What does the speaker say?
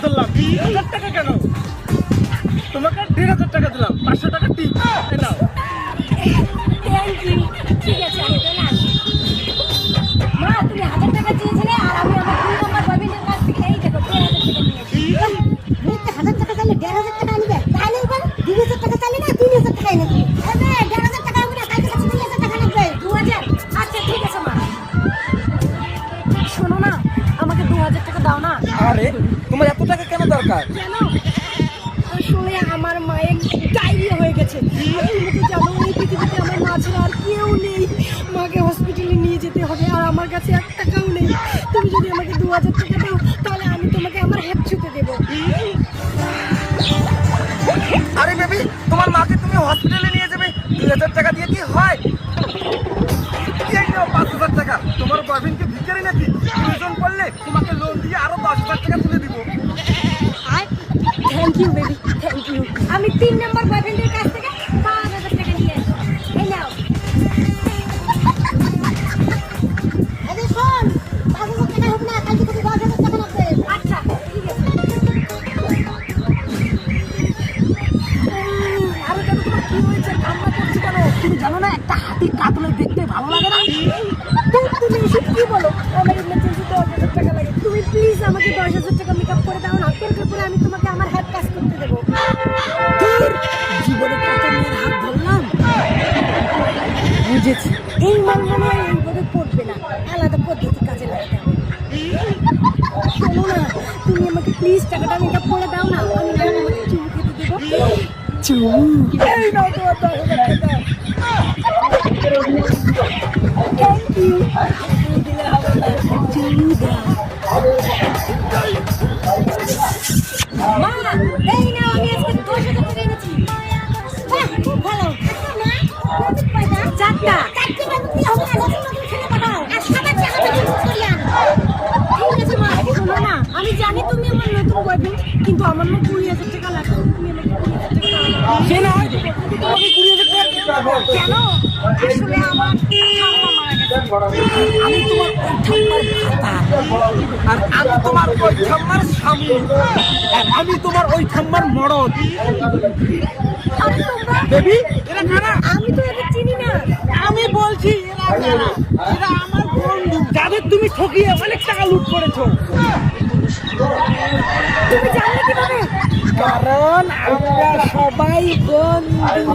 ধরলাম 1000 টাকা কেন? তোমাকে 1500 টাকা দিলাম, 500 টাকা টিপ নাও। Thank you. ঠিক আছে আমি তাহলে আসি। মা তুমি 1000 টাকা চেয়েছিলে আর আমি আমার 2 নম্বর বয়ফ্রেন্ডের কাছ থেকে এই দেখো 1500 টাকা নিয়েছি। মেয়েটা 1000 টাকা চাইলে 1500 টাকা আনবে, তাহলে এবার 2000 টাকা চাইলে না 3000 টাকা এনে দিবে। আরে 1500 টাকা হবে না, কালকে কাছে 2000 টাকা লাগবে। 2000? আচ্ছা ঠিক আছে মা। শোনো না, আমাকে 2000 টাকা দাও না। আরে তোমার এত টাকা কেন দরকার? কেন? আসলে আমার মায়ের ডায়রিয়া হয়ে গেছে। আর তুমি তো জানো এই পৃথিবীতে আমার মা ছাড়া আর কেউ নেই। মাকে হসপিটালে নিয়ে যেতে হবে আর আমার কাছে 1 টাকাও নেই। তুমি যদি আমাকে 2000 টাকা দাও তাহলে আমি তোমাকে আমার হাত ছুঁতে দেবো। আরে বেবি, তোমার মাকে তুমি হসপিটালে নিয়ে যাবে, 2000 টাকা দিয়ে কি হয়? এই নাও 5000 টাকা। তোমার বয়ফ্রেন্ডকে ভিখারি নাকি? প্রয়োজন পড়লে তোমাকে লোন দিয়ে আরো 10,000 টাকা তুলে দিব। Thank you baby, thank you. আমি 3 নম্বর বয়ফ্রেন্ডের কাছ থেকে 5000 টাকা নিয়ে আসি। এই নাও। আরে শোন, 5000 টাকা হবে না, কালকে থেকে 10000 টাকা লাগবে। আচ্ছা ঠিক আছে। আরে কেন তোমার কি হয়েছে? কান্না করছো কেন? তুমি জানো না একটা হাতির কাতলা দেখতে ভালো লাগে না? তুমি এসব কি বলো? আমার ইমার্জেন্সি 10,000 টাকা লাগে। তুমি প্লিজ আমাকে 10,000 টাকা মেকআপ করে দাও না। দরকার পড়ে আমি তোমাকে আমার হাত কাজ করতে দেবো। ধুর, জীবনে কত মেয়ের হাত ধরলাম। বুঝেছি, এই মান মনে হয় এইভাবে পড়বে না, আলাদা পদ্ধতি কাজে লাগাতে হবে। শোনো না, তুমি আমাকে প্লিজ টাকাটা মেকআপ করে দাও না, আমি না তোমাকে চুমু খেতে দেবো। চুমু? এই নাও তোমার 10,000 টাকা। Thank you. দিলে হবে না, চুমু দাও। মা, এই নাও আমি আজকে 10,000 টাকা এনেছি। বাহ, খুব ভালো। আচ্ছা মা, কত পয়সা? 4টা। 4 টাকা দিতে হবে না, নতুন নতুন ছেলে পাঠাও। আর 7 টাকা তো খরচ করি আনো। ঠিক আছে মা, শোনো না, আমি জানি তুমি আমার নতুন বয়ফ্রেন্ড, কিন্তু আমার না 20,000 টাকা লাগবে। তুমি আমাকে 20,000 টাকা দাও না। সে না হয় তোমাকে 20,000 টাকা দিতে হবে। কেন? আসলে আমার ঠাম্মা মারা গেছে। আমি তোমার ওই ঠাম্মার ভাতা। আর আমি তোমার ওই ঠাম্মার স্বামী, আর আমি তোমার ওই ঠাম্মার মরদ। আরে তোমরা, বেবি, এরা কারা? আমি তো এদের চিনি না। আমি বলছি এরা কারা? এরা আমার বন্ধু, যাদের তুমি ঠকিয়ে অনেক টাকা লুট করেছো। তুমি জানলে কিভাবে? কারণ আমরা সবাই বন্ধু।